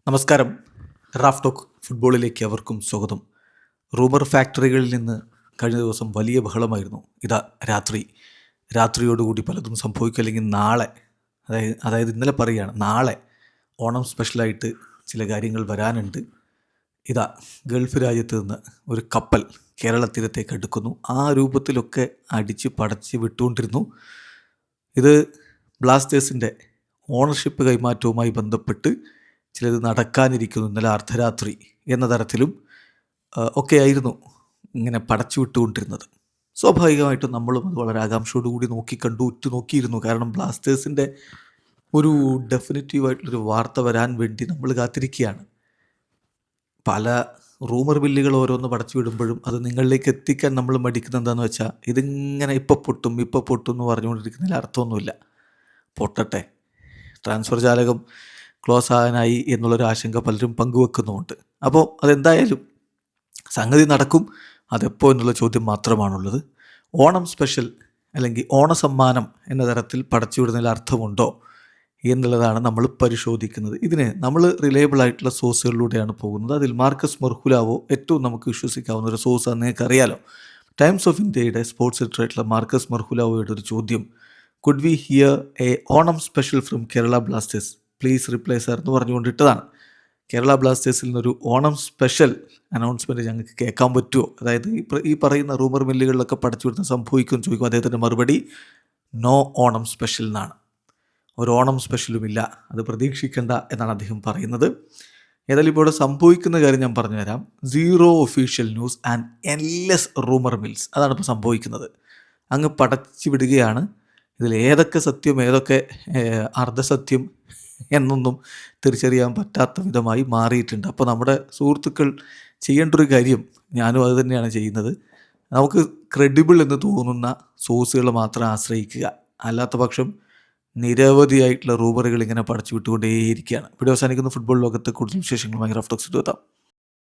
നമസ്കാരം. Raf talk ഫുട്ബോളിലേക്ക് അവർക്കും സ്വാഗതം. റൂമർ ഫാക്ടറികളിൽ നിന്ന് കഴിഞ്ഞ ദിവസം വലിയ ബഹളമായിരുന്നു. ഇതാ രാത്രിയോടുകൂടി പലതും സംഭവിക്കും, അല്ലെങ്കിൽ നാളെ, അതായത് ഇന്നലെ പറയുകയാണ്, നാളെ ഓണം സ്പെഷ്യലായിട്ട് ചില കാര്യങ്ങൾ വരാനുണ്ട്. ഇതാ ഗൾഫ് രാജ്യത്ത് നിന്ന് ഒരു കപ്പൽ കേരള തീരത്തേക്ക് അടുക്കുന്നു. ആ രൂപത്തിലൊക്കെ അടിച്ച് പടച്ച് വിട്ടുകൊണ്ടിരുന്നു. ഇത് ബ്ലാസ്റ്റേഴ്സിൻ്റെ ഓണർഷിപ്പ് കൈമാറ്റവുമായി ബന്ധപ്പെട്ട് ചിലത് നടക്കാനിരിക്കുന്നു, ഇന്നലെ അർദ്ധരാത്രി എന്ന തരത്തിലും ഒക്കെയായിരുന്നു ഇങ്ങനെ പടച്ചു വിട്ടുകൊണ്ടിരുന്നത്. സ്വാഭാവികമായിട്ടും നമ്മളും അത് വളരെ ആകാംക്ഷയോടുകൂടി ഉറ്റുനോക്കിയിരുന്നു. കാരണം ബ്ലാസ്റ്റേഴ്സിൻ്റെ ഒരു ഡെഫിനറ്റീവായിട്ടുള്ളൊരു വാർത്ത വരാൻ വേണ്ടി നമ്മൾ കാത്തിരിക്കുകയാണ്. പല റൂമർ ബില്ലുകൾ ഓരോന്ന് പടച്ചു വിടുമ്പോഴും അത് നിങ്ങളിലേക്ക് എത്തിക്കാൻ നമ്മൾ മടിക്കുന്നത് എന്താണെന്ന് വെച്ചാൽ, ഇതിങ്ങനെ ഇപ്പോൾ പൊട്ടും എന്ന് പറഞ്ഞുകൊണ്ടിരിക്കുന്നതിൽ അർത്ഥമൊന്നുമില്ല. പൊട്ടട്ടെ, ട്രാൻസ്ഫർ ജാലകം ക്ലോസ് ആകാനായി എന്നുള്ളൊരു ആശങ്ക പലരും പങ്കുവെക്കുന്നുമുണ്ട്. അപ്പോൾ അതെന്തായാലും സംഗതി നടക്കും. അതെപ്പോൾ എന്നുള്ള ചോദ്യം മാത്രമാണുള്ളത്. ഓണം സ്പെഷ്യൽ അല്ലെങ്കിൽ ഓണസമ്മാനം എന്ന തരത്തിൽ പടച്ചുവിടുന്നതിൽ അർത്ഥമുണ്ടോ എന്നുള്ളതാണ് നമ്മൾ പരിശോധിക്കുന്നത്. ഇതിന് നമ്മൾ റിലയബിൾ ആയിട്ടുള്ള സോഴ്സുകളിലൂടെയാണ് പോകുന്നത്. അതിൽ മാർക്കസ് മർഹുലാവോ ഏറ്റവും നമുക്ക് വിശ്വസിക്കാവുന്ന ഒരു സോഴ്സ് നിങ്ങൾക്ക് അറിയാലോ. ടൈംസ് ഓഫ് ഇന്ത്യയുടെ സ്പോർട്സ് എഡിറ്ററായിട്ടുള്ള മാർക്കസ് മർഹുലാവോയുടെ ഒരു ചോദ്യം, could we here A Onam special from Kerala Blasters, please reply sir എന്ന് പറഞ്ഞുകൊണ്ടിട്ടതാണ്. കേരള ബ്ലാസ്റ്റേഴ്സിൽ നിന്നൊരു ഓണം സ്പെഷ്യൽ അനൗൺസ്മെൻറ്റ് ഞങ്ങൾക്ക് കേൾക്കാൻ പറ്റുമോ, അതായത് ഈ പറയുന്ന റൂമർ മില്ലുകളിലൊക്കെ പഠിച്ചുവിടുന്ന സംഭവിക്കുമെന്ന് ചോദിക്കും. അദ്ദേഹത്തിൻ്റെ മറുപടി നോ ഓണം സ്പെഷ്യൽ എന്നാണ്. ഒരു ഓണം സ്പെഷ്യലുമില്ല, അത് പ്രതീക്ഷിക്കേണ്ട എന്നാണ് അദ്ദേഹം പറയുന്നത്. ഏതായാലും ഇപ്പോൾ ഇവിടെ സംഭവിക്കുന്ന കാര്യം ഞാൻ പറഞ്ഞുതരാം. Zero official news and endless rumour mills, അതാണ് ഇപ്പോൾ സംഭവിക്കുന്നത്. അങ്ങ് പടച്ചു വിടുകയാണ്. ഇതിൽ ഏതൊക്കെ സത്യം ഏതൊക്കെ അർദ്ധസത്യം എന്നൊന്നും തിരിച്ചറിയാൻ പറ്റാത്ത വിധമായി മാറിയിട്ടുണ്ട്. അപ്പോൾ നമ്മുടെ സുഹൃത്തുക്കൾ ചെയ്യേണ്ട ഒരു കാര്യം, ഞാനും അത് തന്നെയാണ് ചെയ്യുന്നത്, നമുക്ക് ക്രെഡിബിൾ എന്ന് തോന്നുന്ന സോഴ്സുകൾ മാത്രം ആശ്രയിക്കുക. അല്ലാത്ത പക്ഷം നിരവധിയായിട്ടുള്ള റൂമറുകൾ ഇങ്ങനെ പടച്ചു വിട്ടുകൊണ്ടേയിരിക്കുകയാണ്. ഇവിടെ അവസാനിക്കുന്ന ഫുട്ബോൾ ലോകത്തെ കൂടുതൽ വിശേഷങ്ങളുമായി റാഫ് ടോക്സ് എത്താം.